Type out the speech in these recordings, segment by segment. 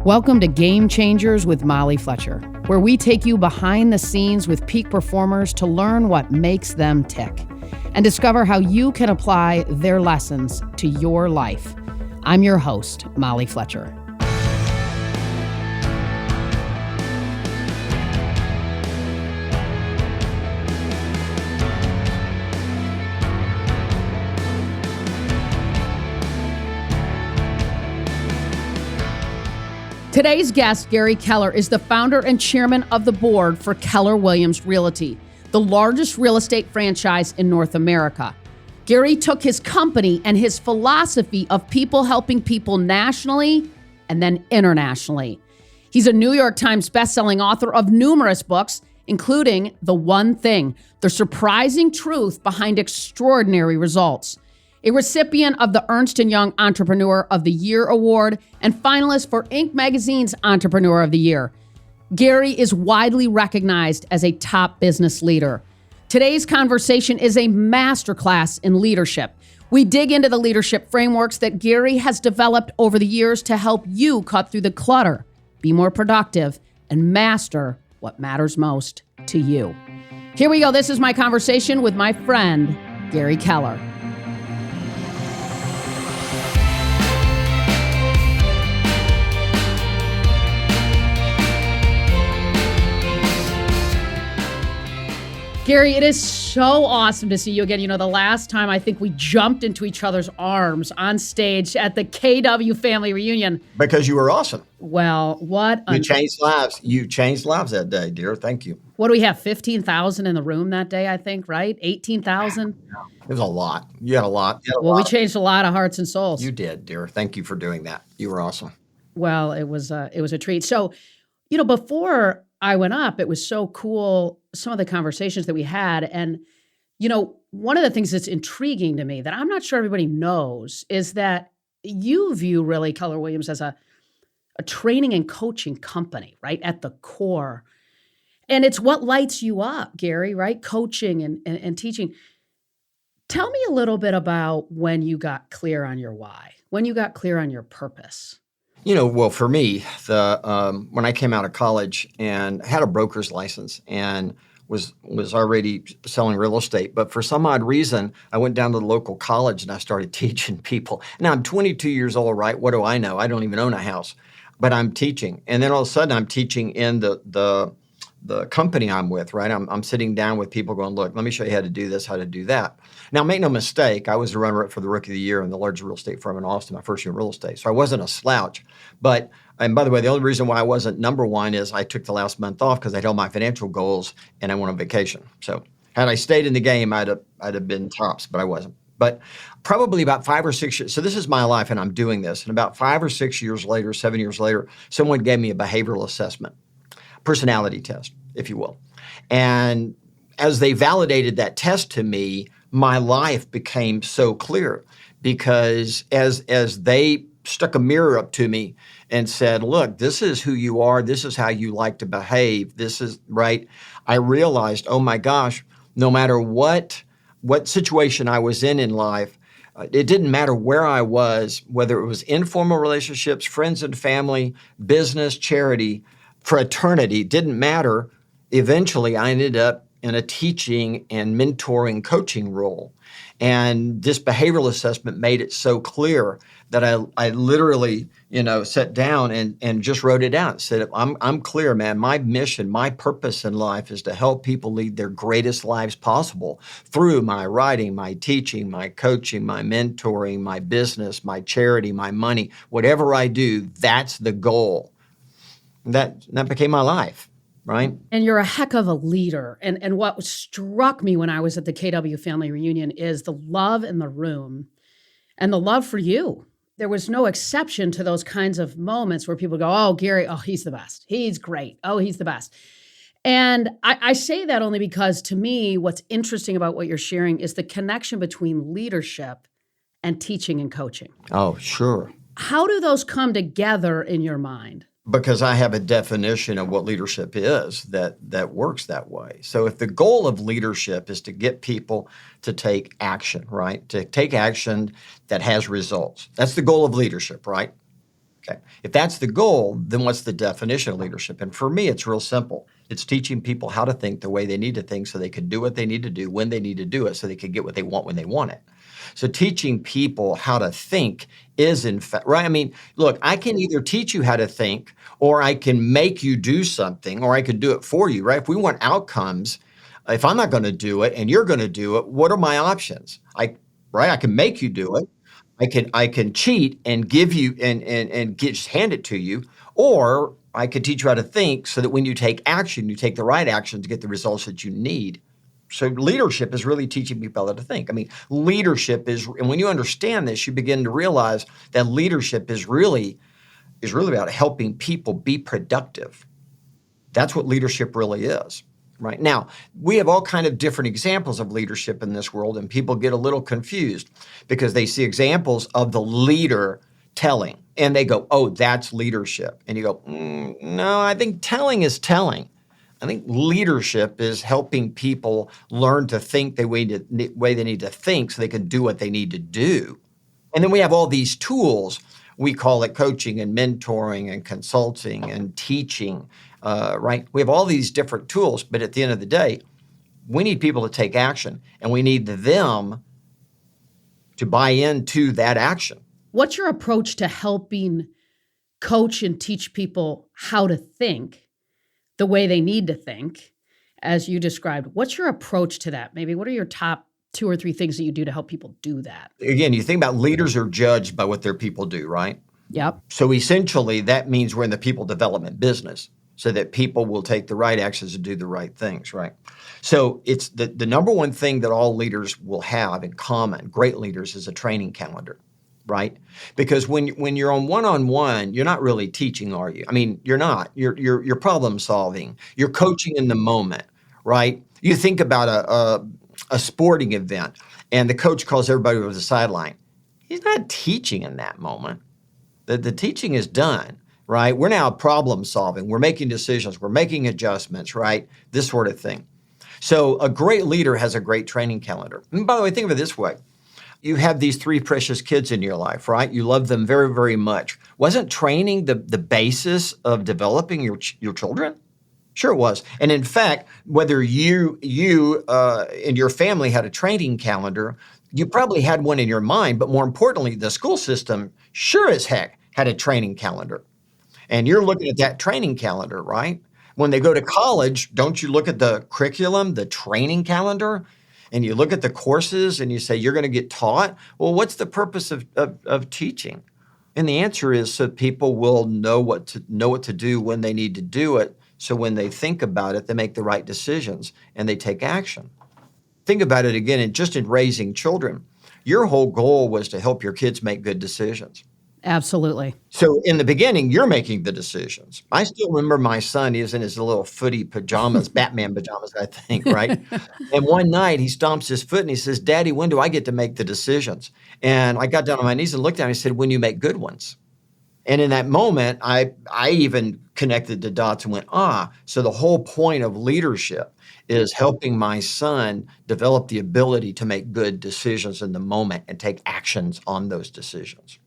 Welcome to Game Changers with Molly Fletcher, where we take you behind the scenes with peak performers to learn what makes them tick and discover how you can apply their lessons to your life. I'm your host, Molly Fletcher. Today's guest, Gary Keller, is the founder and chairman of the board for Keller Williams Realty, the largest real estate franchise in North America. Gary took his company and his philosophy of people helping people nationally and then internationally. He's a New York Times bestselling author of numerous books, including The One Thing, The Surprising Truth Behind Extraordinary Results, a recipient of the Ernst Young Entrepreneur of the Year Award and finalist for Inc. Magazine's Entrepreneur of the Year. Gary is widely recognized as a top business leader. Today's conversation is a masterclass in leadership. We dig into the leadership frameworks that Gary has developed over the years to help you cut through the clutter, be more productive, and master what matters most to you. Here we go. This is my conversation with my friend, Gary Keller. Gary, it is so awesome to see you again. You know, the last time I think we jumped into each other's arms on stage at the KW family reunion. Because you were awesome. Well, what? You changed lives. You changed lives that day, dear. Thank you. What do we have? 15,000 in the room that day, I think, right? 18,000? It was a lot. You had a lot. We changed a lot of hearts and souls. You did, dear. Thank you for doing that. You were awesome. Well, it was a treat. So, you know, before I went up, it was so cool, some of the conversations that we had. And, you know, one of the things that's intriguing to me that I'm not sure everybody knows is that you view really Keller Williams as a training and coaching company, right, at the core. And it's what lights you up, Gary, right? Coaching and teaching. Tell me a little bit about when you got clear on your why, when you got clear on your purpose. You know, well, for me, when I came out of college and had a broker's license and was already selling real estate, but for some odd reason, I went down to the local college and I started teaching people. Now, I'm 22 years old, right? What do I know? I don't even own a house, but I'm teaching. And then all of a sudden, I'm teaching in the company I'm with, right? I'm sitting down with people going, look, let me show you how to do this, how to do that. Now, make no mistake, I was the runner-up for the Rookie of the Year in the largest real estate firm in Austin, my first year in real estate. So I wasn't a slouch. And by the way, the only reason why I wasn't number one is I took the last month off because I held my financial goals and I went on vacation. So had I stayed in the game, I'd have been tops, but I wasn't. But probably about 5 or 6 years, so this is my life and I'm doing this. And about 5 or 6 years later, 7 years later, someone gave me a behavioral assessment, personality test, if you will. And as they validated that test to me, my life became so clear because as they stuck a mirror up to me and said, look, this is who you are. This is how you like to behave. This is right. I realized, oh my gosh, no matter what situation I was in life, it didn't matter where I was, whether it was informal relationships, friends and family, business, charity, fraternity, didn't matter. Eventually, I ended up in a teaching and mentoring coaching role. And this behavioral assessment made it so clear that I literally, sat down and just wrote it out. Said, I'm clear, man. My mission, my purpose in life is to help people lead their greatest lives possible through my writing, my teaching, my coaching, my mentoring, my business, my charity, my money. Whatever I do, that's the goal. That became my life. Right. And you're a heck of a leader. And what struck me when I was at the KW family reunion is the love in the room and the love for you. There was no exception to those kinds of moments where people go, oh, Gary, oh, he's the best. He's great. Oh, he's the best. And I say that only because to me, what's interesting about what you're sharing is the connection between leadership and teaching and coaching. Oh, sure. How do those come together in your mind? Because I have a definition of what leadership is that works that way. So if the goal of leadership is to get people to take action, right? To take action that has results. That's the goal of leadership, right? Okay. If that's the goal, then what's the definition of leadership? And for me, it's real simple. It's teaching people how to think the way they need to think so they can do what they need to do when they need to do it so they can get what they want when they want it. So teaching people how to think is in fact, right? I mean, look, I can either teach you how to think or I can make you do something or I could do it for you, right? If we want outcomes, if I'm not going to do it and you're going to do it, what are my options? I can make you do it. I can cheat and give you and just hand it to you, or I could teach you how to think so that when you take action, you take the right action to get the results that you need. So leadership is really teaching people how to think. I mean, leadership is, and when you understand this, you begin to realize that leadership is really about helping people be productive. That's what leadership really is. Right now, we have all kind of different examples of leadership in this world, and people get a little confused because they see examples of the leader telling, and they go, "Oh, that's leadership." And you go, "No, I think telling is telling. I think leadership is helping people learn to think the way they need to think so they can do what they need to do." And then we have all these tools. We call it coaching and mentoring and consulting and teaching, right? We have all these different tools, but at the end of the day, we need people to take action and we need them to buy into that action. What's your approach to helping coach and teach people how to think the way they need to think, as you described? What's your approach to that? Maybe what are your top 2 or 3 things that you do to help people do that? Again, you think about leaders are judged by what their people do, right? Yep. So essentially, that means we're in the people development business so that people will take the right actions and do the right things, right? So it's the number one thing that all leaders will have in common, great leaders, is a training calendar, right? Because when you're on one-on-one, you're not really teaching, are you? I mean, you're not. You're problem solving. You're coaching in the moment, right? You think about a sporting event and the coach calls everybody over the sideline. He's not teaching in that moment. The teaching is done, right? We're now problem solving. We're making decisions. We're making adjustments, right? This sort of thing. So a great leader has a great training calendar. And by the way, think of it this way. You have these 3 precious kids in your life, right? You love them very, very much. Wasn't training the basis of developing your children? Sure it was. And in fact, whether you and your family had a training calendar, you probably had one in your mind, but more importantly, the school system sure as heck had a training calendar. And you're looking at that training calendar, right? When they go to college, don't you look at the curriculum, the training calendar, and you look at the courses and you say, you're going to get taught? Well, what's the purpose of teaching? And the answer is so people will know what to do when they need to do it. So when they think about it, they make the right decisions and they take action. Think about it again, and just in raising children, your whole goal was to help your kids make good decisions. Absolutely. So in the beginning, you're making the decisions. I still remember my son, he was in his little footy pajamas, Batman pajamas, I think, right? And one night he stomps his foot and he says, "Daddy, when do I get to make the decisions?" And I got down on my knees and looked at him and said, "When you make good ones." And in that moment, I even connected the dots and went, so the whole point of leadership is helping my son develop the ability to make good decisions in the moment and take actions on those decisions.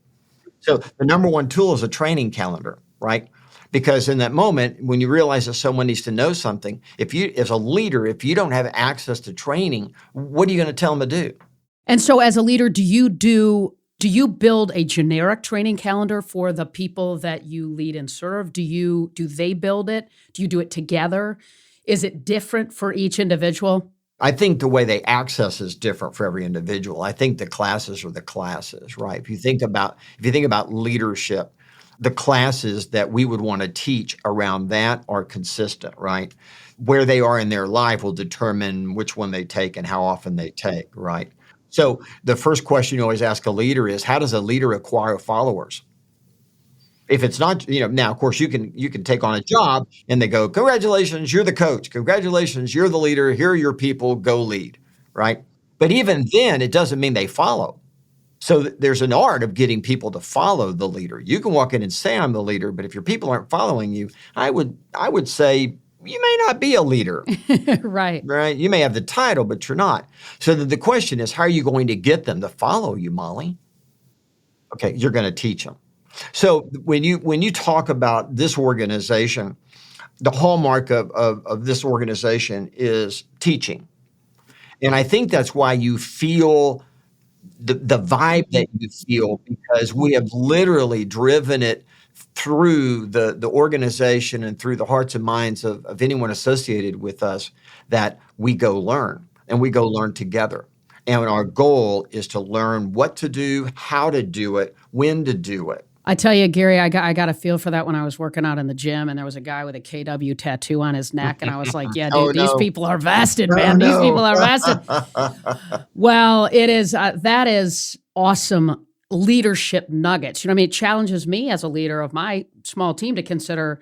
So the number one tool is a training calendar, right? Because in that moment, when you realize that someone needs to know something, as a leader, if you don't have access to training, what are you going to tell them to do? And so as a leader, do you build a generic training calendar for the people that you lead and serve? Do they build it? Do you do it together? Is it different for each individual? I think the way they access is different for every individual. I think the classes are the classes, right? If you think about leadership, the classes that we would want to teach around that are consistent, right? Where they are in their life will determine which one they take and how often they take, right? So the first question you always ask a leader is, how does a leader acquire followers? If it's not, now of course you can take on a job and they go, "Congratulations, you're the coach. Congratulations, you're the leader. Here are your people, go lead," right? But even then, it doesn't mean they follow. So there's an art of getting people to follow the leader. You can walk in and say, "I'm the leader," but if your people aren't following you, I would say you may not be a leader. Right. Right? You may have the title, but you're not. So the question is, how are you going to get them to follow you, Molly? Okay, you're going to teach them. So when you talk about this organization, the hallmark of this organization is teaching. And I think that's why you feel the vibe that you feel, because we have literally driven it through the organization and through the hearts and minds of anyone associated with us, that we go learn and we go learn together. And our goal is to learn what to do, how to do it, when to do it. I tell you, Gary, I got a feel for that when I was working out in the gym, and there was a guy with a KW tattoo on his neck, and I was like, "Yeah, Oh dude, these no. people are vested, Oh man. These people no. are vested." Well, it is that is awesome leadership nuggets. You know, what I mean, it challenges me as a leader of my small team to consider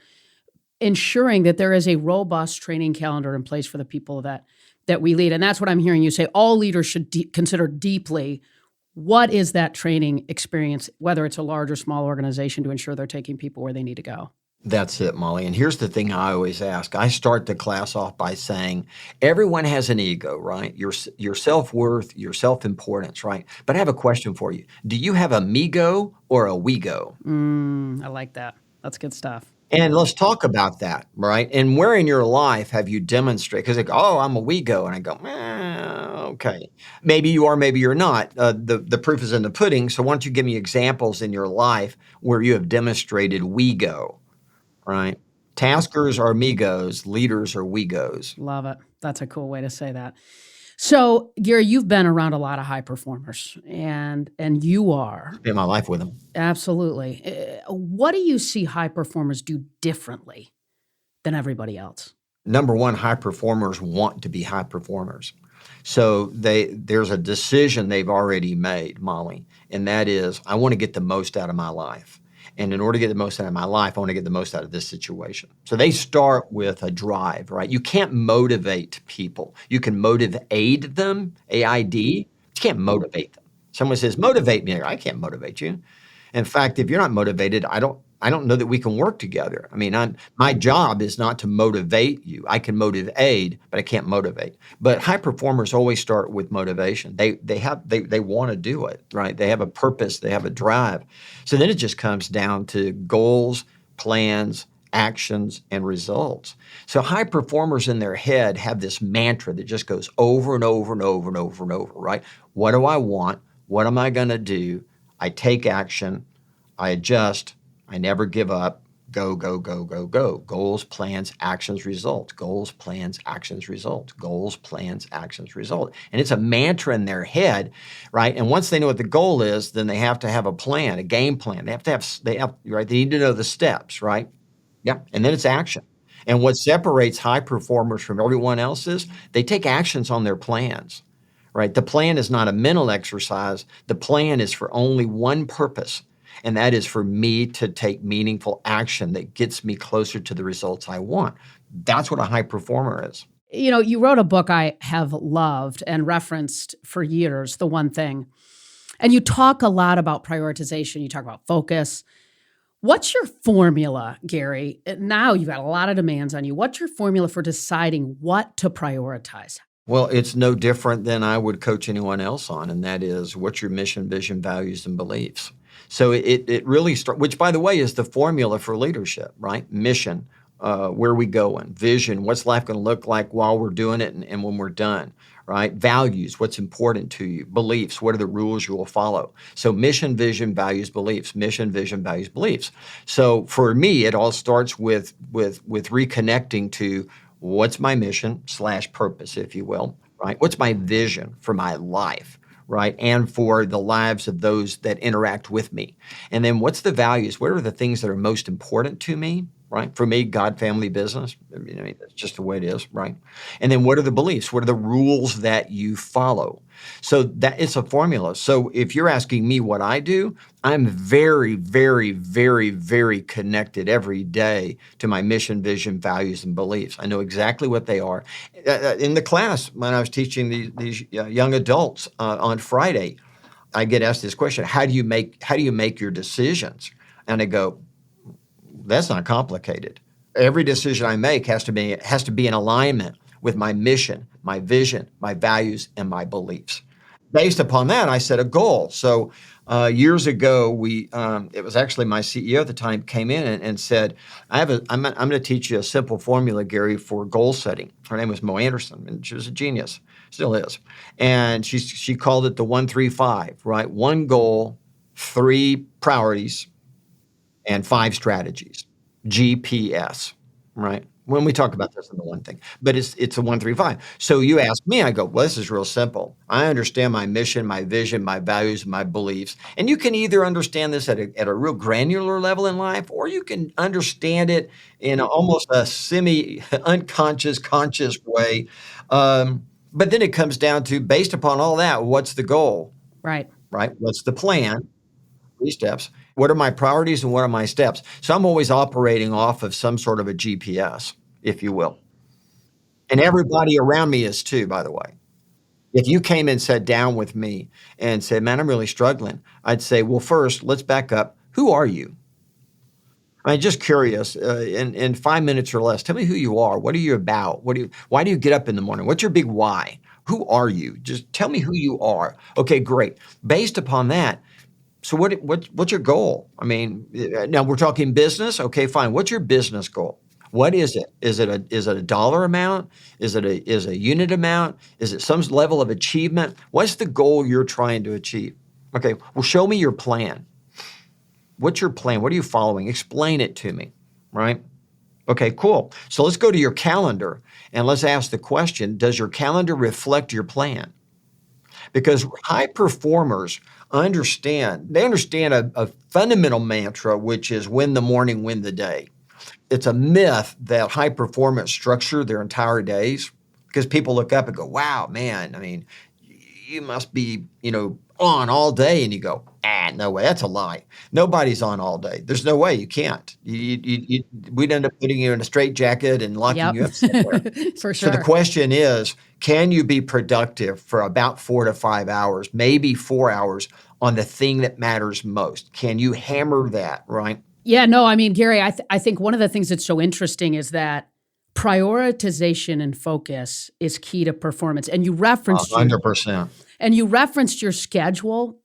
ensuring that there is a robust training calendar in place for the people that we lead, and that's what I'm hearing you say. All leaders should consider deeply. What is that training experience, whether it's a large or small organization, to ensure they're taking people where they need to go? That's it, Molly. And here's the thing I always ask. I start the class off by saying, everyone has an ego, right? Your self-worth, your self-importance, right? But I have a question for you. Do you have Amigo or a Wego? I like that. That's good stuff. And let's talk about that, right? And where in your life have you demonstrated? Because oh, I'm a Wego, and I go, okay, maybe you are, maybe you're not. The proof is in the pudding. So why don't you give me examples in your life where you have demonstrated Wego, right? Taskers are amigos, leaders are Wegos. Love it. That's a cool way to say that. So, Gary, you've been around a lot of high performers, and you are Spent my life with them. absolutely. What do you see high performers do differently than everybody else? Number one, high performers want to be high performers. So there's a decision they've already made, Molly, and that is, I want to get the most out of my life. And in order to get the most out of my life, I want to get the most out of this situation. So they start with a drive, right? You can't motivate people. You can motivate them, AID. You can't motivate them. Someone says, motivate me. I can't motivate you. In fact, if you're not motivated, I don't know that we can work together. I mean, my job is not to motivate you. I can motivate, but I can't motivate. But high performers always start with motivation. They want to do it, right? They have a purpose, they have a drive. So then it just comes down to goals, plans, actions, and results. So high performers in their head have this mantra that just goes over and over and over and over and over, right? What do I want? What am I going to do? I take action, I adjust, I never give up, go, go, go, go, go. Goals, plans, actions, results. Goals, plans, actions, results. Goals, plans, actions, result. And it's a mantra in their head, right? And once they know what the goal is, then they have to have a plan, a game plan. Right? They need to know the steps, right? Yeah. And then it's action. And what separates high performers from everyone else is they take actions on their plans. Right? The plan is not a mental exercise. The plan is for only one purpose, and that is for me to take meaningful action that gets me closer to the results I want. That's what a high performer is. You know, you wrote a book I have loved and referenced for years, The One Thing. And you talk a lot about prioritization. You talk about focus. What's your formula, Gary? Now you've got a lot of demands on you. What's your formula for deciding what to prioritize? Well, it's no different than I would coach anyone else on, and that is, what's your mission, vision, values, and beliefs? So it really starts, which, by the way, is the formula for leadership, right? Mission, where are we going? Vision, what's life going to look like while we're doing it and when we're done, right? Values, what's important to you? Beliefs, what are the rules you will follow? So mission, vision, values, beliefs. Mission, vision, values, beliefs. So for me, it all starts with reconnecting to what's my mission / purpose, if you will, right? What's my vision for my life, right? And for the lives of those that interact with me. And then what's the values? What are the things that are most important to me, right? For me, God, family, business. I mean, that's just the way it is, right? And then what are the beliefs? What are the rules that you follow? So that it's a formula. So if you're asking me what I do, I'm very, very, very, very connected every day to my mission, vision, values, and beliefs. I know exactly what they are. In the class, when I was teaching these young adults on Friday, I get asked this question: How do you make your decisions? And I go, that's not complicated. Every decision I make has to be in alignment with my mission, my vision, my values, and my beliefs. based upon that, I set a goal. So years ago, it was actually my CEO at the time came in and said, I'm going to teach you a simple formula, Gary, for goal setting. Her name was Mo Anderson, and she was a genius, still is. And she called it the 1-3-5, right? One goal, 3 priorities, and 5 strategies. GPS, right? When we talk about this in the one thing, but it's a 1-3-5. So you ask me, I go, well, this is real simple. I understand my mission, my vision, my values, my beliefs, and you can either understand this at a real granular level in life, or you can understand it in almost a semi-unconscious, conscious way. But then it comes down to, based upon all that, what's the goal, Right. right? What's the plan? 3 steps. What are my priorities and what are my steps? So I'm always operating off of some sort of a GPS, if you will. And everybody around me is too, by the way. If you came and sat down with me and said, man, I'm really struggling, I'd say, well, first, let's back up. Who are you? I'm just curious, in 5 minutes or less, tell me who you are. What are you about? Why do you get up in the morning? What's your big why? Who are you? Just tell me who you are. Okay, great. Based upon that, so what's your goal? I mean, now we're talking business. Okay, fine. What's your business goal? What is it? Is it a dollar amount? Is it a unit amount? Is it some level of achievement? What's the goal you're trying to achieve? Okay, well, show me your plan. What's your plan? What are you following? Explain it to me, right? Okay, cool. So let's go to your calendar and let's ask the question, does your calendar reflect your plan? Because high performers understand a fundamental mantra, which is win the morning, win the day. It's a myth that high performance structure their entire days, because people look up and go, wow, man, I mean, you must be, on all day. And you go, no way, that's a lie. Nobody's on all day. There's no way, you can't. We'd end up putting you in a straitjacket and locking you up somewhere. For So sure. the question is, can you be productive for about 4 to 5 hours, maybe 4 hours on the thing that matters most? Can you hammer that, right? Yeah, no, I mean, Gary, I think one of the things that's so interesting is that prioritization and focus is key to performance. And you referenced 100%. your schedule.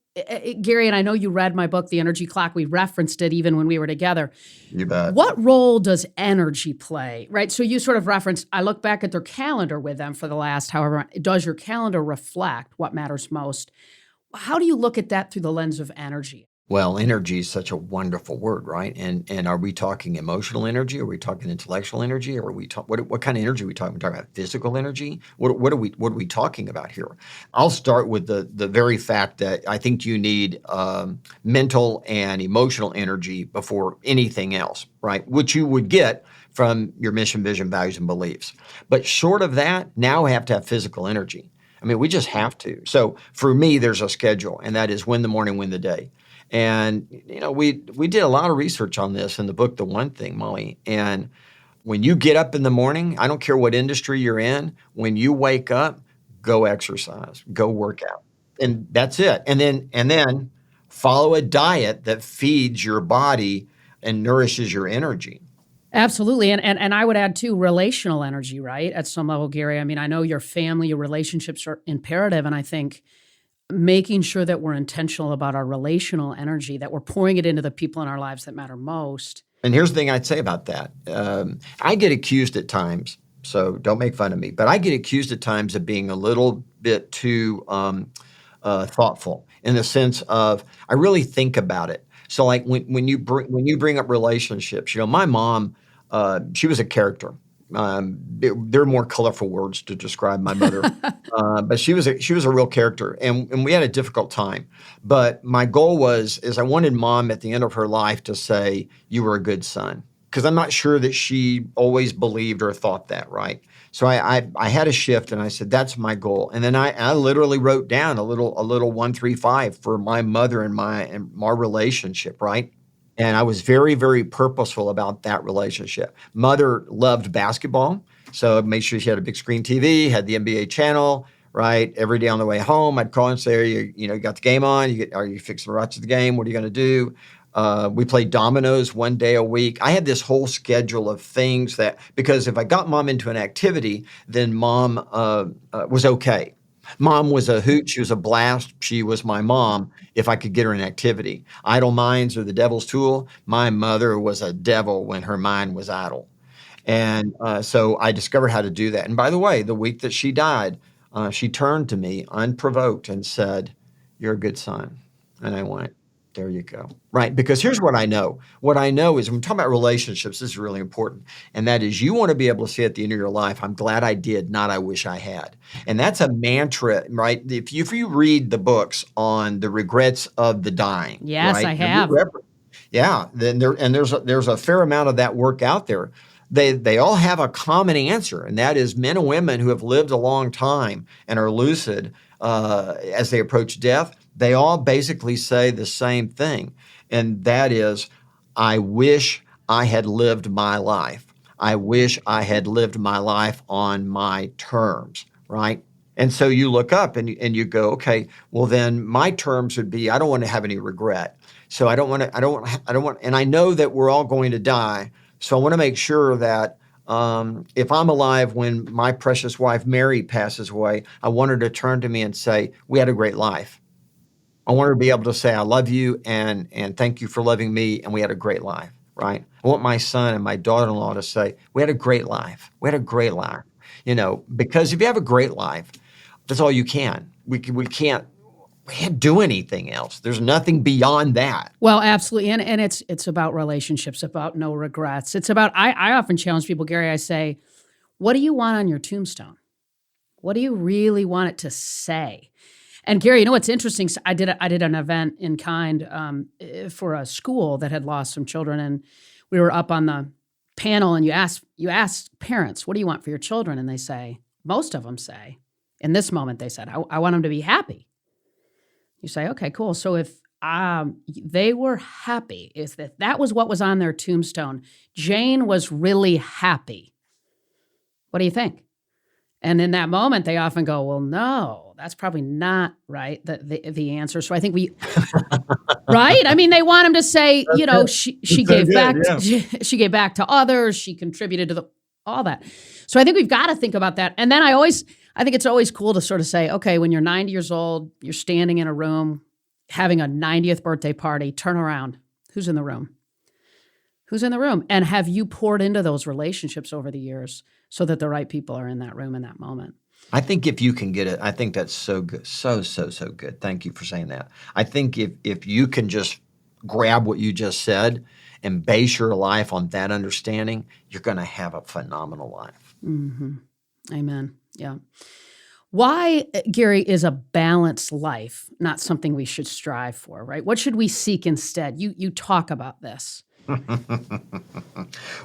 Gary, and I know you read my book, The Energy Clock. We referenced it even when we were together. You bet. What role does energy play, right? So you sort of referenced, I look back at their calendar with them for the last however, does your calendar reflect what matters most? How do you look at that through the lens of energy? Well, energy is such a wonderful word, right? And are we talking emotional energy? Are we talking intellectual energy? Or are we what kind of energy are we talking? We're talking about physical energy. What are we talking about here? I'll start with the very fact that I think you need mental and emotional energy before anything else, right? Which you would get from your mission, vision, values, and beliefs. But short of that, now we have to have physical energy. I mean, we just have to. So for me, there's a schedule, and that is win the morning, win the day. And, we did a lot of research on this in the book, The One Thing, Molly. And when you get up in the morning, I don't care what industry you're in, when you wake up, go exercise, go work out. And that's it. And then follow a diet that feeds your body and nourishes your energy. Absolutely. And I would add too, relational energy, right? At some level, Gary. I mean, I know your family, your relationships are imperative. And I think making sure that we're intentional about our relational energy, that we're pouring it into the people in our lives that matter most. And here's the thing I'd say about that. I get accused at times, so don't make fun of me, but I get accused at times of being a little bit too thoughtful, in the sense of I really think about it. So like when you bring up relationships, my mom, she was a character. There are more colorful words to describe my mother, but she was a real character, and we had a difficult time. But my goal is I wanted mom at the end of her life to say, you were a good son, because I'm not sure that she always believed or thought that, right? So I had a shift, and I said, that's my goal. And then I literally wrote down a little 1-3-5 for my mother and our relationship, right? And I was very, very purposeful about that relationship. Mother loved basketball, so made sure she had a big screen TV, had the NBA channel, right? Every day on the way home, I'd call and say, you got the game on? Are you fixing to watch the game? What are you going to do? We played dominoes one day a week. I had this whole schedule of things because if I got mom into an activity, then mom was okay. Mom was a hoot. She was a blast. She was my mom if I could get her in activity. Idle minds are the devil's tool. My mother was a devil when her mind was idle. And so I discovered how to do that. And by the way, the week that she died, she turned to me unprovoked and said, "You're a good son." And I went, "There you go." Right. Because here's what I know. What I know is when we're talking about relationships, this is really important. And that is you want to be able to say at the end of your life, "I'm glad I did, not I wish I had." And that's a mantra, right? If you read the books on the regrets of the dying, Yes, right? I have. Yeah, then there's a fair amount of that work out there. They all have a common answer, and that is men and women who have lived a long time and are lucid as they approach death. They all basically say the same thing, and that is, "I wish I had lived my life. I wish I had lived my life on my terms." Right? And so you look up and you go, okay, well then my terms would be, I don't want to have any regret. So I don't want, and I know that we're all going to die. So I want to make sure that if I'm alive when my precious wife Mary passes away, I want her to turn to me and say, "We had a great life." I want her to be able to say, "I love you and thank you for loving me, and we had a great life." Right? I want my son and my daughter-in-law to say, "We had a great life. We had a great life." Because if you have a great life, that's all you can. We can't do anything else. There's nothing beyond that. Well, absolutely. And it's about relationships, about no regrets. It's about I often challenge people, Gary, I say, what do you want on your tombstone? What do you really want it to say? And Gary, you know what's interesting? So I did an event in kind for a school that had lost some children, and we were up on the panel, and you ask parents, what do you want for your children? And they say, most of them say, in this moment, they said, I want them to be happy. You say, okay, cool. So if they were happy, is that was what was on their tombstone? Jane was really happy. What do you think? And in that moment, they often go, well, no, that's probably not right, the answer. So I think right? I mean, they want him to say, she gave back, she gave back to others, she contributed to all that. So I think we've got to think about that. And then I think it's always cool to sort of say, okay, when you're 90 years old, you're standing in a room having a 90th birthday party, turn around. Who's in the room? Who's in the room? And have you poured into those relationships over the years so that the right people are in that room in that moment? I think if you can get it, I think that's so good. So good. Thank you for saying that. I think if you can just grab what you just said and base your life on that understanding, you're going to have a phenomenal life. Mm-hmm. Amen. Yeah. Why, Gary, is a balanced life not something we should strive for, right? What should we seek instead? You talk about this.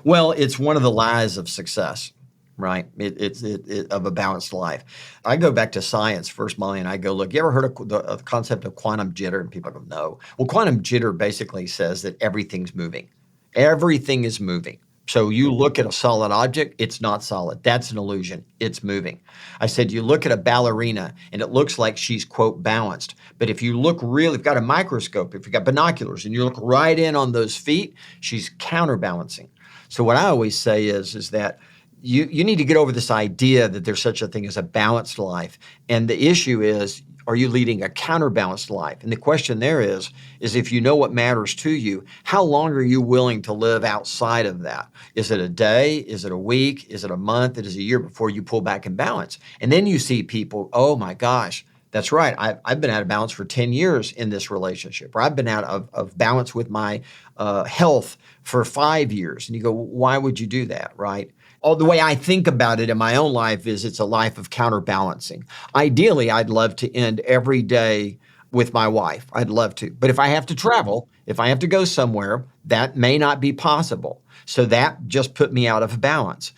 Well, it's one of the lies of success, right? It's of a balanced life. I go back to science first, Molly, and I go, look, you ever heard of the concept of quantum jitter? And people go, no. Well, quantum jitter basically says that everything's moving. Everything is moving. So you look at a solid object, it's not solid. That's an illusion. It's moving. I said, you look at a ballerina and it looks like she's, quote, balanced. But if you look really, if you've got a microscope, if you've got binoculars and you look right in on those feet, she's counterbalancing. So what I always say is that you need to get over this idea that there's such a thing as a balanced life. And the issue is, are you leading a counterbalanced life? And the question there is if you know what matters to you, how long are you willing to live outside of that? Is it a day? Is it a week? Is it a month? Is it a year before you pull back in balance? And then you see people, oh my gosh, that's right. I've been out of balance for 10 years in this relationship, or I've been out of balance with my health for 5 years. And you go, why would you do that, right? The way I think about it in my own life is it's a life of counterbalancing. Ideally, I'd love to end every day with my wife. I'd love to. But if I have to travel, if I have to go somewhere, that may not be possible. So that just put me out of balance.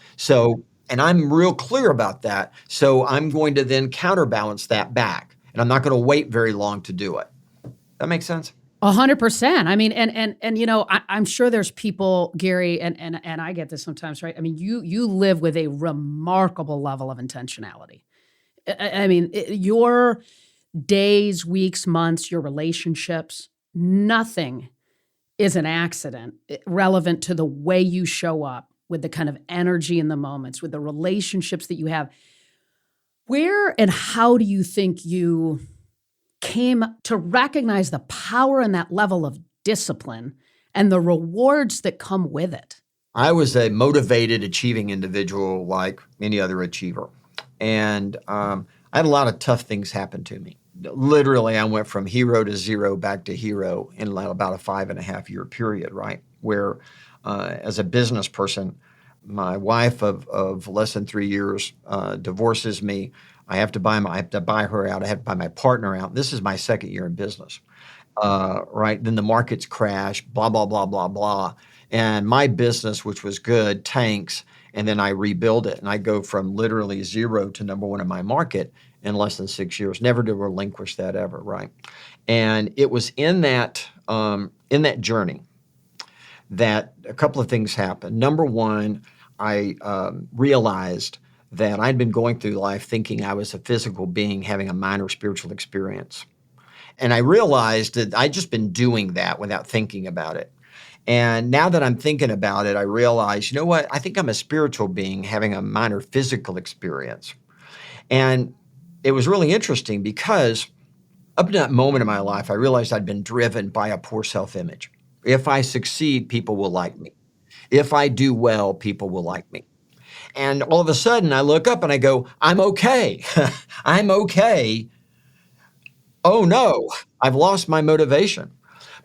And I'm real clear about that. So I'm going to then counterbalance that back. And I'm not going to wait very long to do it. That makes sense? 100%. I mean, and I'm sure there's people, Gary, and I get this sometimes, right? I mean, you live with a remarkable level of intentionality. I mean, your days, weeks, months, your relationships, nothing is an accident relevant to the way you show up with the kind of energy in the moments, with the relationships that you have. Where and how do you think you came to recognize the power and that level of discipline and the rewards that come with it? I was a motivated, achieving individual like any other achiever. And I had a lot of tough things happen to me. Literally, I went from hero to zero back to hero in about a 5.5 year period, right? Where, as a business person, my wife of less than 3 years divorces me. I have to buy her out. I have to buy my partner out. This is my second year in business, right? Then the markets crash, blah, blah, blah, blah, blah. And my business, which was good, tanks, and then I rebuild it. And I go from literally zero to number one in my market in less than 6 years, never to relinquish that ever, right? And it was in that journey that a couple of things happened. Number one, I realized that I'd been going through life thinking I was a physical being having a minor spiritual experience. And I realized that I'd just been doing that without thinking about it. And now that I'm thinking about it, I realize, you know what? I think I'm a spiritual being having a minor physical experience. And it was really interesting because up to that moment in my life, I realized I'd been driven by a poor self-image. If I succeed, people will like me. If I do well, people will like me. And all of a sudden, I look up and I go, I'm okay. I'm okay. Oh no, I've lost my motivation.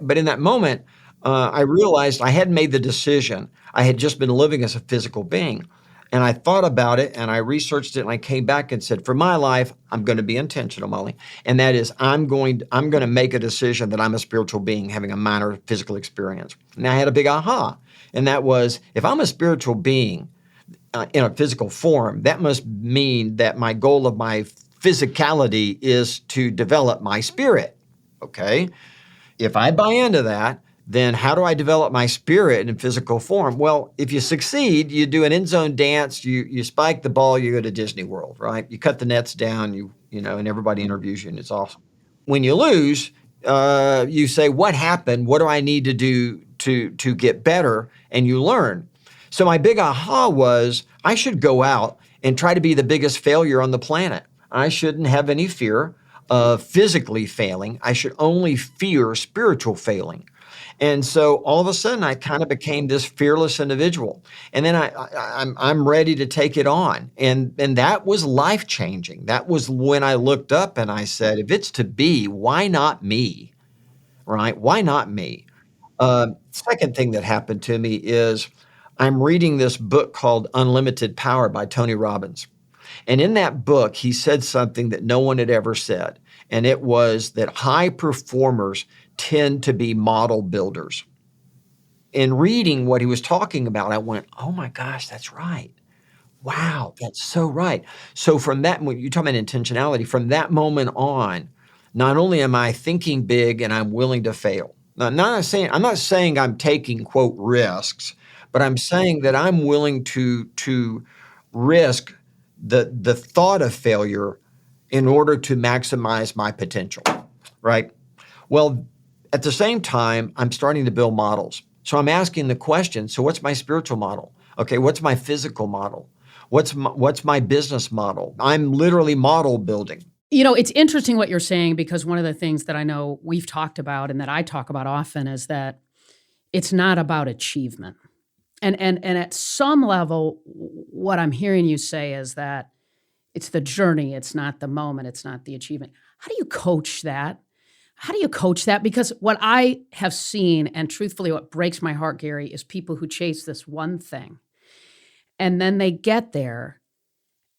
But in that moment, I realized I hadn't made the decision. I had just been living as a physical being. And I thought about it and I researched it and I came back and said, for my life, I'm going to be intentional, Molly. And that is, I'm going to make a decision that I'm a spiritual being having a minor physical experience. And I had a big aha. And that was, if I'm a spiritual being in a physical form, that must mean that my goal of my physicality is to develop my spirit. Okay. If I buy into that, then how do I develop my spirit in physical form? Well, if you succeed, you do an end zone dance, you spike the ball, you go to Disney World, right? You cut the nets down, you know, and everybody interviews you, and it's awesome. When you lose, you say, "What happened? What do I need to do to get better?" And you learn. So my big aha was, I should go out and try to be the biggest failure on the planet. I shouldn't have any fear of physically failing. I should only fear spiritual failing. And so all of a sudden, I kind of became this fearless individual. And then I'm ready to take it on. And that was life changing. That was when I looked up and I said, if it's to be, why not me? Right? Why not me? Second thing that happened to me is I'm reading this book called Unlimited Power by Tony Robbins. And in that book, he said something that no one had ever said. And it was that high performers tend to be model builders. In reading what he was talking about, I went, oh my gosh, that's right. Wow, that's so right. So from that, when you talk about intentionality, from that moment on, not only am I thinking big and I'm willing to fail. Now, I'm not saying I'm taking, quote, risks, but I'm saying that I'm willing to risk the thought of failure in order to maximize my potential, right? Well, at the same time, I'm starting to build models. So I'm asking the question, so what's my spiritual model? Okay, what's my physical model? What's my business model? I'm literally model building. You know, it's interesting what you're saying, because one of the things that I know we've talked about and that I talk about often is that it's not about achievement. And at some level, what I'm hearing you say is that it's the journey, it's not the moment, it's not the achievement. How do you coach that? How do you coach that? Because what I have seen, and truthfully, what breaks my heart, Gary, is people who chase this one thing and then they get there.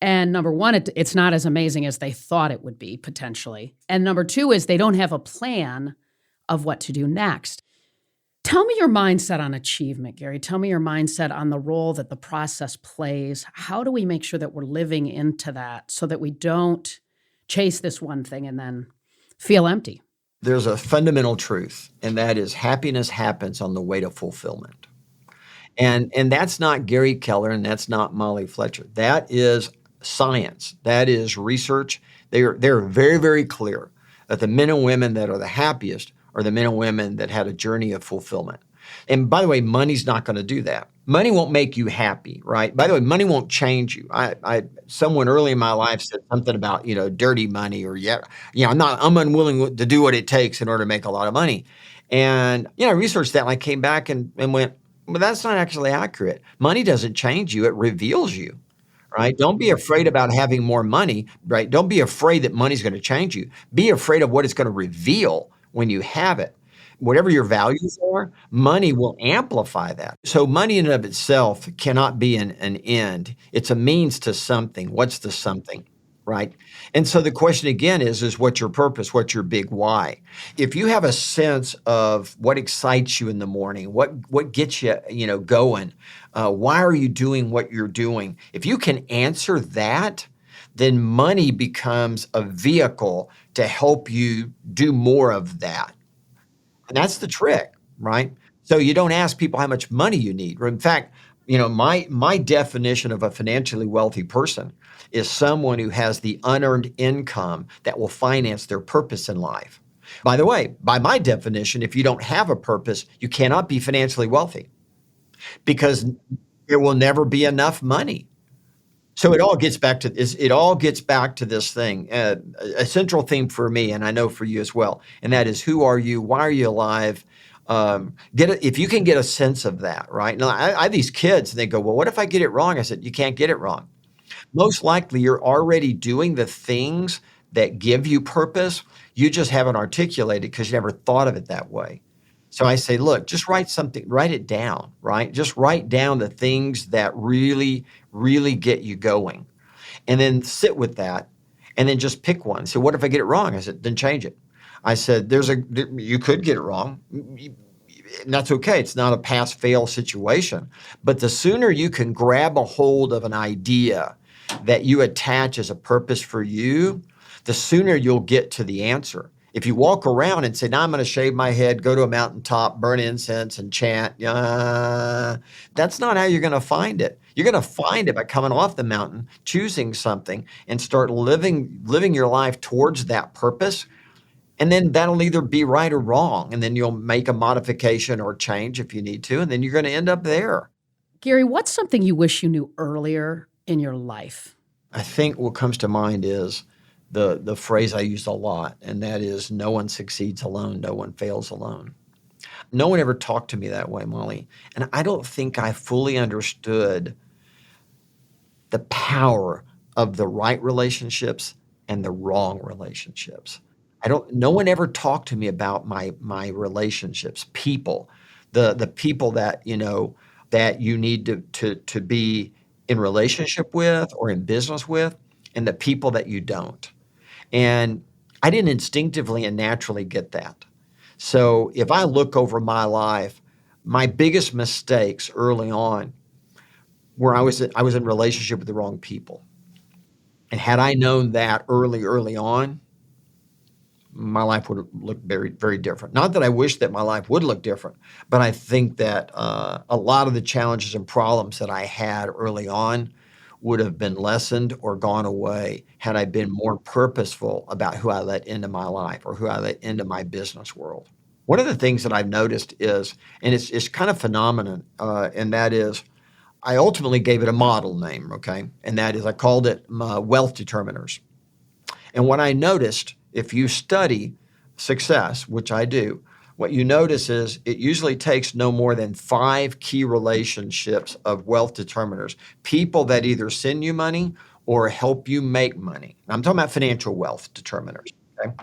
And number one, it's not as amazing as they thought it would be, potentially. And number two is they don't have a plan of what to do next. Tell me your mindset on achievement, Gary. Tell me your mindset on the role that the process plays. How do we make sure that we're living into that so that we don't chase this one thing and then feel empty? There's a fundamental truth, and that is happiness happens on the way to fulfillment. And that's not Gary Keller, and that's not Molly Fletcher. That is science. That is research. They're very, very clear that the men and women that are the happiest are the men and women that had a journey of fulfillment. And by the way, money's not going to do that. Money won't make you happy, right? By the way, money won't change you. Someone early in my life said something about, dirty money or I'm unwilling to do what it takes in order to make a lot of money. And, I researched that and I came back and went, well, that's not actually accurate. Money doesn't change you. It reveals you. Right? Don't be afraid about having more money, right? Don't be afraid that money's going to change you. Be afraid of what it's going to reveal when you have it. Whatever your values are, money will amplify that. So money in and of itself cannot be an end. It's a means to something. What's the something, right? And so the question again is what's your purpose? What's your big why? If you have a sense of what excites you in the morning, what gets you, going, why are you doing what you're doing? If you can answer that, then money becomes a vehicle to help you do more of that. And that's the trick, right? So you don't ask people how much money you need. In fact, my definition of a financially wealthy person is someone who has the unearned income that will finance their purpose in life. By the way, by my definition, if you don't have a purpose, you cannot be financially wealthy because there will never be enough money. So it all gets back to this. It all gets back to this thing, a central theme for me, and I know for you as well. And that is, who are you? Why are you alive? If you can get a sense of that, right? Now, I have these kids, and they go, "Well, what if I get it wrong?" I said, "You can't get it wrong. Most likely, you're already doing the things that give you purpose. You just haven't articulated because you never thought of it that way." So I say, look, just write it down, right? Just write down the things that really, really get you going. And then sit with that and then just pick one. So what if I get it wrong? I said, then change it. I said, you could get it wrong. And that's okay. It's not a pass-fail situation. But the sooner you can grab a hold of an idea that you attach as a purpose for you, the sooner you'll get to the answer. If you walk around and say, now I'm going to shave my head, go to a mountaintop, burn incense and chant, that's not how you're going to find it. You're going to find it by coming off the mountain, choosing something, and start living your life towards that purpose. And then that'll either be right or wrong. And then you'll make a modification or change if you need to. And then you're going to end up there. Gary, what's something you wish you knew earlier in your life? I think what comes to mind is the phrase I used a lot, and that is, no one succeeds alone, no one fails alone. No one ever talked to me that way, Molly. And I don't think I fully understood the power of the right relationships and the wrong relationships. No one ever talked to me about my relationships, people, the people that, that you need to be in relationship with or in business with, and the people that you don't. And I didn't instinctively and naturally get that. So if I look over my life, my biggest mistakes early on were I was in relationship with the wrong people. And had I known that early on, my life would look very, very different. Not that I wish that my life would look different, but I think that a lot of the challenges and problems that I had early on would have been lessened or gone away had I been more purposeful about who I let into my life or who I let into my business world. One of the things that I've noticed is, and it's kind of phenomenon, and that is, I ultimately gave it a model name, okay? And that is, I called it wealth determiners. And what I noticed, if you study success, which I do, what you notice is it usually takes no more than 5 key relationships of wealth determiners, people that either send you money or help you make money. I'm talking about financial wealth determiners, okay?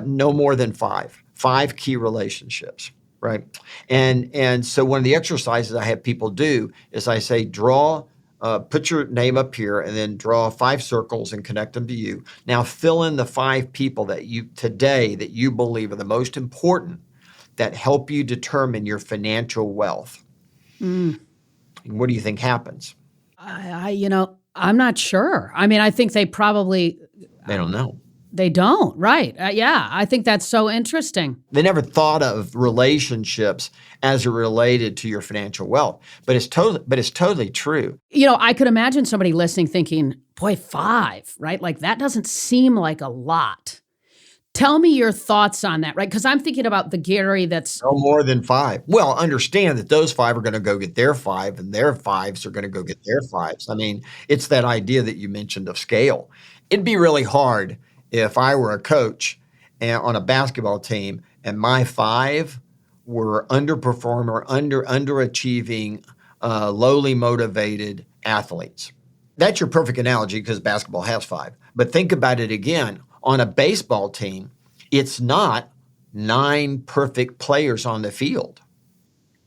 No more than 5 key relationships, right? And so one of the exercises I have people do is I say, put your name up here and then draw 5 circles and connect them to you. Now fill in the 5 people that you believe are the most important that help you determine your financial wealth. And what do you think happens? I'm not sure. I mean, I think they don't know. They don't, right? Yeah, I think that's so interesting. They never thought of relationships as it related to your financial wealth, but it's totally true. I could imagine somebody listening thinking, boy, 5, right? Like that doesn't seem like a lot. Tell me your thoughts on that, right? Because I'm thinking about the Gary that's No more than 5. Well, understand that those 5 are gonna go get their 5, and their 5s are gonna go get their 5s. I mean, it's that idea that you mentioned of scale. It'd be really hard if I were a coach and on a basketball team, and my 5 were underperformer, underachieving, lowly motivated athletes. That's your perfect analogy because basketball has 5. But think about it again. On a baseball team, it's not 9 perfect players on the field.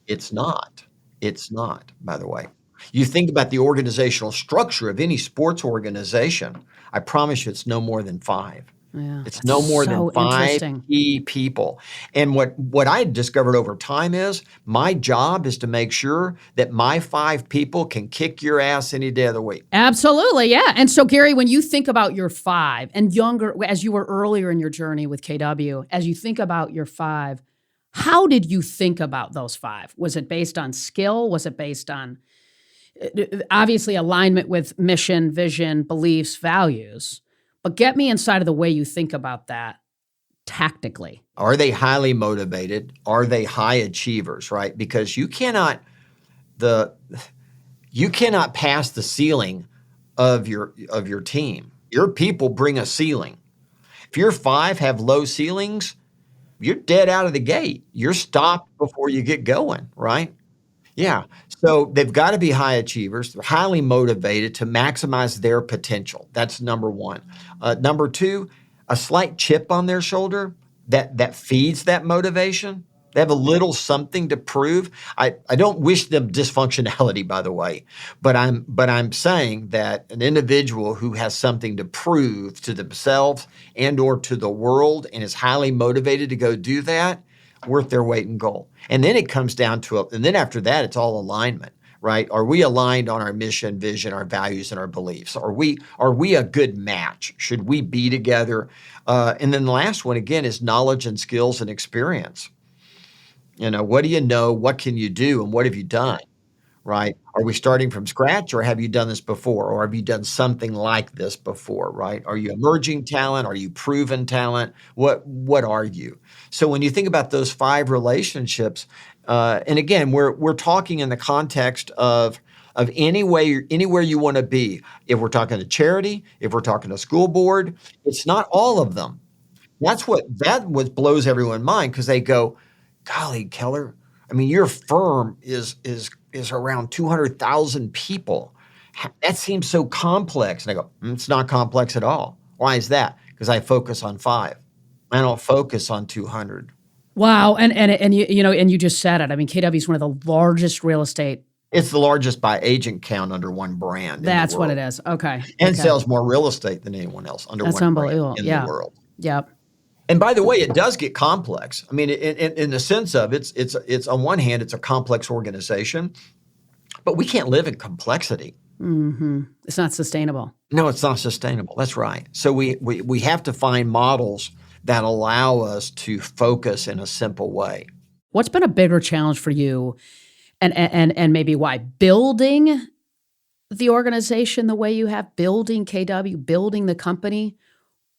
It's not. It's not, by the way. You think about the organizational structure of any sports organization, I promise you it's no more than 5. yeah, It's that's no more than so 5 interesting. key people. And what I discovered over time is my job is to make sure that my 5 people can kick your ass any day of the week. Absolutely, yeah. And so, Gary, when you think about your 5 and younger, as you were earlier in your journey with KW, as you think about your 5, how did you think about those 5? Was it based on skill? Was it based on obviously alignment with mission, vision, beliefs, values? But get me inside of the way you think about that tactically. Are they highly motivated? Are they high achievers, right? Because the you cannot pass the ceiling of your team. Your people bring a ceiling. If your 5 have low ceilings, you're dead out of the gate. You're stopped before you get going, right? Yeah. So they've got to be high achievers. They're highly motivated to maximize their potential. That's number 1. Number 2, a slight chip on their shoulder that feeds that motivation. They have a little something to prove. I don't wish them dysfunctionality, by the way, but I'm saying that an individual who has something to prove to themselves and or to the world and is highly motivated to go do that, worth their weight in gold. And then it comes down to and then after that, it's all alignment, right? Are we aligned on our mission, vision, our values, and our beliefs? Are we a good match? Should we be together? And then the last one again is knowledge and skills and experience. What do you know? What can you do? And what have you done? Right? Are we starting from scratch or have you done this before? Or have you done something like this before, right? Are you emerging talent? Are you proven talent? What are you? So when you think about those 5 relationships, and again, we're talking in the context of anywhere you want to be. If we're talking to charity, if we're talking to school board, it's not all of them. That what blows everyone's mind because they go, golly, Keller, I mean, your firm is around 200,000 people. That seems so complex. And I go, it's not complex at all. Why is that? Because I focus on 5. I don't focus on 200. Wow, and you just said it. I mean, KW is one of the largest real estate. It's the largest by agent count under one brand. That's what it is. Okay, And okay. sells more real estate than anyone else under That's one brand unbelievable. in Yeah, the world. yep. And by the way, it does get complex. I mean, in the sense of it's on one hand, it's a complex organization, but we can't live in complexity. Mm-hmm. It's not sustainable. No, it's not sustainable. That's right. So we have to find models that allow us to focus in a simple way. What's been a bigger challenge for you, and maybe why? Building the organization the way you have, building KW, building the company,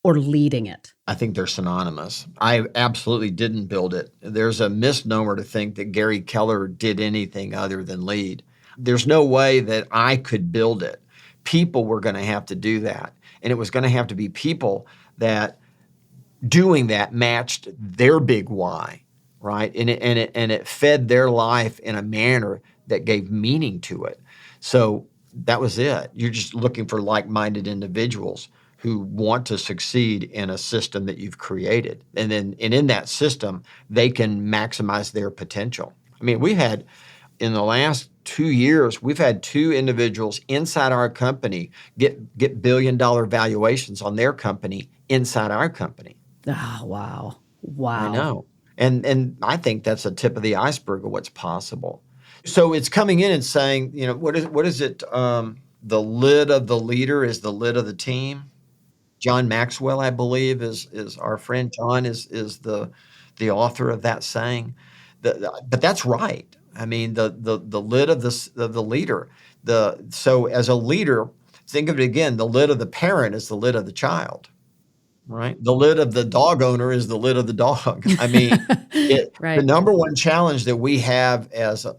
or leading it? I think they're synonymous. I absolutely didn't build it. There's a misnomer to think that Gary Keller did anything other than lead. There's no way that I could build it. People were going to have to do that. And it was going to have to be people that doing that matched their big why, right? And it fed their life in a manner that gave meaning to it. So that was it. You're just looking for like-minded individuals who want to succeed in a system that you've created. And in that system, they can maximize their potential. I mean, in the last 2 years, we've had 2 individuals inside our company get billion-dollar valuations on their company inside our company. Oh, wow. Wow. I know. And I think that's a tip of the iceberg of what's possible. So it's coming in and saying, what is it? The lid of the leader is the lid of the team. John Maxwell, I believe, is our friend John is the author of that saying. But that's right. I mean, the lid of the leader. So as a leader, think of it again. The lid of the parent is the lid of the child. right? The lid of the dog owner is the lid of the dog. I mean, the Right. number one challenge that we have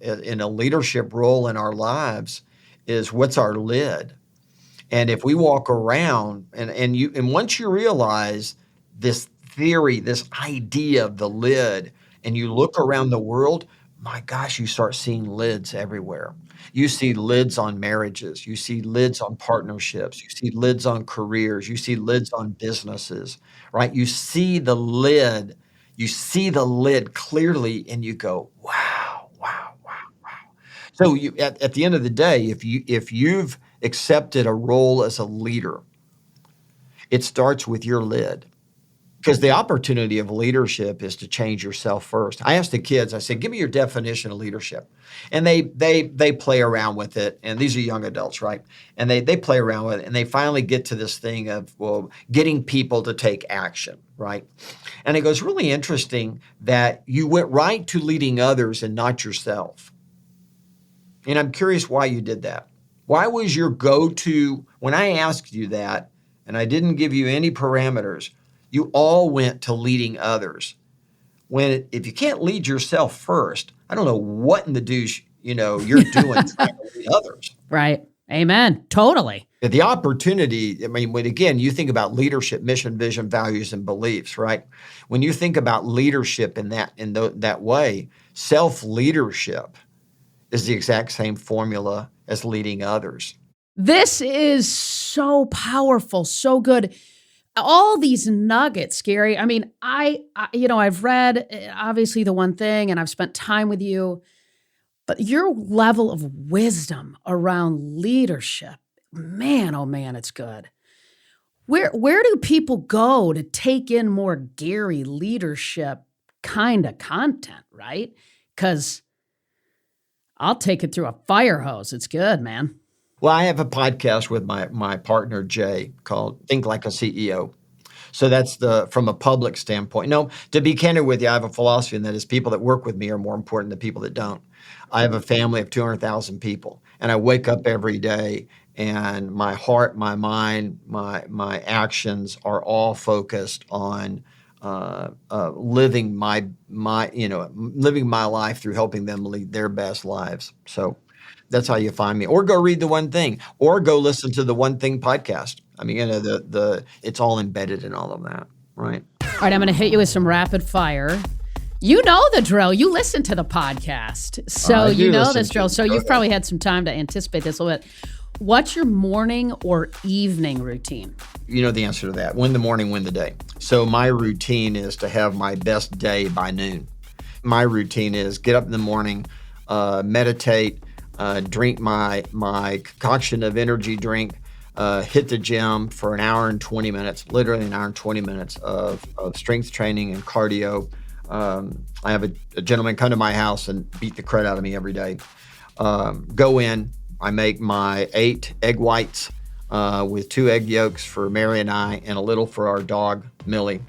in a leadership role in our lives is what's our lid? And if we walk around and once you realize this theory, this idea of the lid, and you look around the world, my gosh, you start seeing lids everywhere. You see lids on marriages, you see lids on partnerships, you see lids on careers, you see lids on businesses, right? You see the lid clearly and you go, wow, wow, wow. So at the end of the day, if you've accepted a role as a leader, it starts with your lid. Because the opportunity of leadership is to change yourself first. I asked the kids, I said, give me your definition of leadership. And they play around with it. And these are young adults, right? And they play around with it. And they finally get to this thing of, well, getting people to take action, right? And it goes, really interesting that you went right to leading others and not yourself. And I'm curious why you did that. Why was your go-to, when I asked you that, and I didn't give you any parameters, you all went to leading others. If you can't lead yourself first, I don't know what in the douche, you're doing trying to lead others. Right. Amen. Totally. The opportunity, I mean, again, you think about leadership, mission, vision, values, and beliefs, right? When you think about leadership in that way, self-leadership is the exact same formula as leading others. This is so powerful, so good. All these nuggets, Gary. I mean, I've read obviously the one thing and I've spent time with you, but your level of wisdom around leadership, man, oh man, it's good. Where do people go to take in more Gary leadership kind of content, right? Because I'll take it through a fire hose. It's good, man. Well, I have a podcast with my partner, Jay, called Think Like a CEO. So that's from a public standpoint. No, to be candid with you, I have a philosophy, and that is people that work with me are more important than people that don't. I have a family of 200,000 people, and I wake up every day, and my heart, my mind, my actions are all focused on living my life through helping them lead their best lives. So that's how you find me, or go read The One Thing, or go listen to the One Thing podcast. I mean, it's all embedded in all of that, right? All right, I'm going to hit you with some rapid fire. You know the drill. You listen to the podcast, so you know this drill. So you've probably had some time to anticipate this a little bit. What's your morning or evening routine? You know the answer to that. Win the morning, win the day. So my routine is to have my best day by noon. My routine is get up in the morning, meditate, drink my concoction of energy drink, hit the gym for an hour and 20 minutes, literally an hour and 20 minutes of strength training and cardio. I have a gentleman come to my house and beat the crud out of me every day. Go in, I make my 8 egg whites with 2 egg yolks for Mary and I, and a little for our dog, Millie.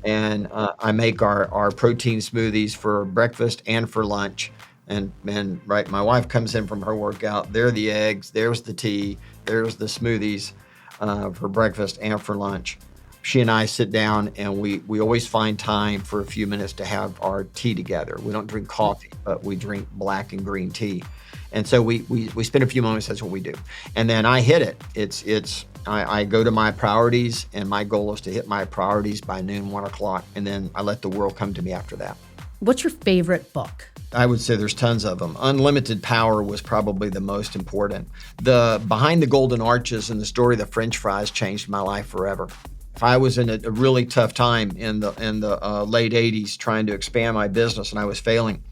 And I make our protein smoothies for breakfast and for lunch. And right, my wife comes in from her workout. There are the eggs, there's the tea, there's the smoothies for breakfast and for lunch. She and I sit down, and we always find time for a few minutes to have our tea together. We don't drink coffee, but we drink black and green tea. And so we spend a few moments, that's what we do. And then I hit it. I go to my priorities, and my goal is to hit my priorities by noon, 1 o'clock, and then I let the world come to me after that. What's your favorite book? I would say there's tons of them. Unlimited Power was probably the most important. The Behind the Golden Arches and the story of the French fries changed my life forever. If I was in a really tough time in the late 80s trying to expand my business and I was failing,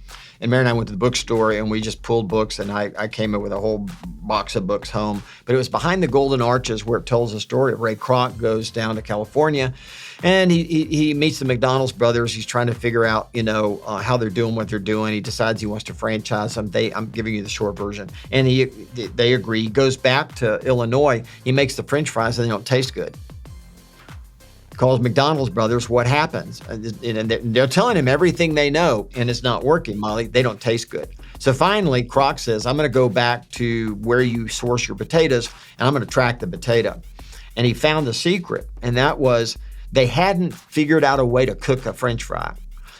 and Mary and I went to the bookstore and we just pulled books, and I came up with a whole box of books home. But it was Behind the Golden Arches where it tells the story of Ray Kroc goes down to California, and he meets the McDonald's brothers. He's trying to figure out, how they're doing what they're doing. He decides he wants to franchise them. I'm giving you the short version. And they agree. He goes back to Illinois. He makes the French fries and they don't taste good. Calls McDonald's brothers, what happens? And they're telling him everything they know, and it's not working, Molly. They don't taste good. So finally, Kroc says, I'm going to go back to where you source your potatoes, and I'm going to track the potato. And he found the secret, and that was They hadn't figured out a way to cook a French fry.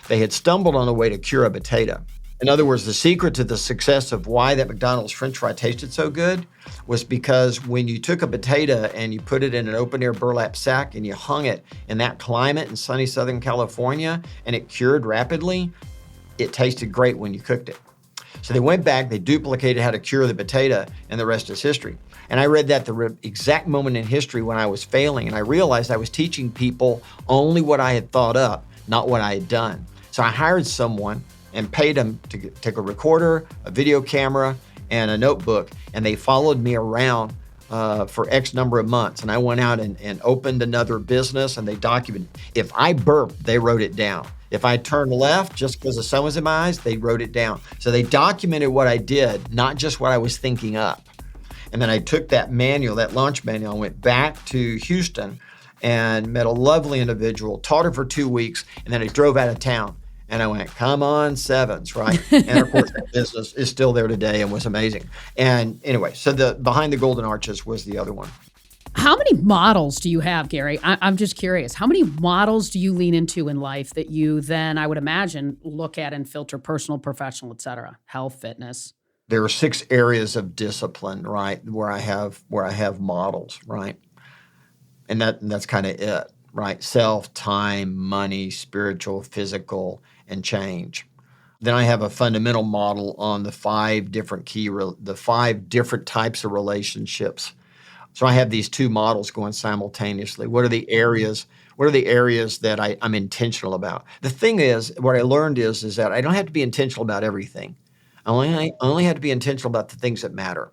They had stumbled on a way to cure a potato. In other words, the secret to the success of why that McDonald's French fry tasted so good was because when you took a potato and you put it in an open-air burlap sack and you hung it in that climate in sunny Southern California and it cured rapidly, it tasted great when you cooked it. So they went back, they duplicated how to cure the potato, and the rest is history. And I read that the exact moment in history when I was failing, and I realized I was teaching people only what I had thought up, not what I had done. So I hired someone and paid them to take a recorder, a video camera, and a notebook, and they followed me around for X number of months. And I went out and opened another business, and they documented. If I burped, they wrote it down. If I turned left just because the sun was in my eyes, they wrote it down. So they documented what I did, not just what I was thinking up. And then I took that manual, that launch manual, and went back to Houston and met a lovely individual, taught her for 2 weeks, and then I drove out of town. And I went, come on, sevens, right? And of course, that business is still there today and was amazing. And anyway, so the Behind the Golden Arches was the other one. How many models do you have, Gary? I'm just curious. How many models do you lean into in life that you then, I would imagine, look at and filter personal, professional, et cetera, health, fitness? There are 6 areas of discipline, right, where I have models, right? And that's kind of it, right? Self, time, money, spiritual, physical, and change. Then I have a fundamental model on the 5 different types of relationships. So I have these 2 models going simultaneously. What are the areas that I'm intentional about? The thing is, what I learned is that I don't have to be intentional about everything. I only have to be intentional about the things that matter.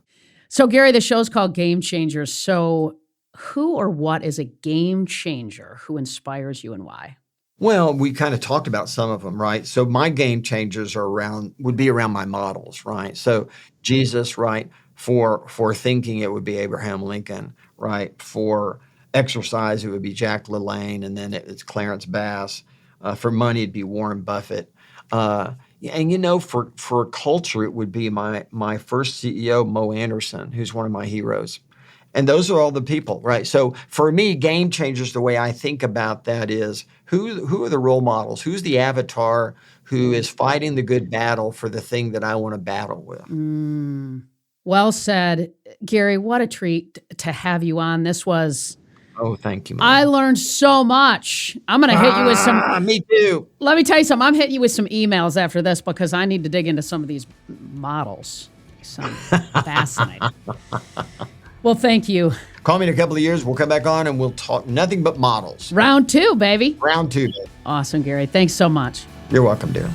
So, Gary, the show's called Game Changers. So who or what is a game changer who inspires you and why? Well, we kind of talked about some of them, right? So my game changers would be around my models, right? So Jesus, right? For thinking, it would be Abraham Lincoln, right? For exercise, it would be Jack LaLanne, and then it's Clarence Bass. For money, it'd be Warren Buffett. And for culture, it would be my first CEO, Mo Anderson, who's one of my heroes. And those are all the people, right? So for me, game changers, the way I think about that is who are the role models? Who's the avatar who is fighting the good battle for the thing that I want to battle with? Well said. Gary, what a treat to have you on. This was... Oh, thank you, Mom. I learned so much. I'm going to hit you with some... Me too. Let me tell you something. I'm hitting you with some emails after this because I need to dig into some of these models. Sound fascinating. Well, thank you. Call me in a couple of years. We'll come back on and we'll talk nothing but models. Round 2, baby. Round 2, baby. Awesome, Gary. Thanks so much. You're welcome, dear.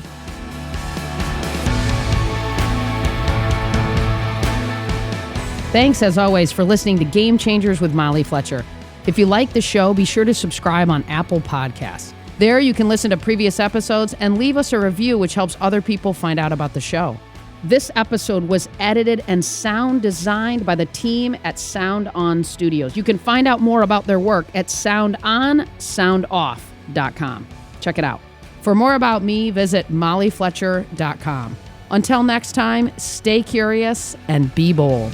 Thanks, as always, for listening to Game Changers with Molly Fletcher. If you like the show, be sure to subscribe on Apple Podcasts. There you can listen to previous episodes and leave us a review, which helps other people find out about the show. This episode was edited and sound designed by the team at Sound On Studios. You can find out more about their work at soundonsoundoff.com. Check it out. For more about me, visit mollyfletcher.com. Until next time, stay curious and be bold.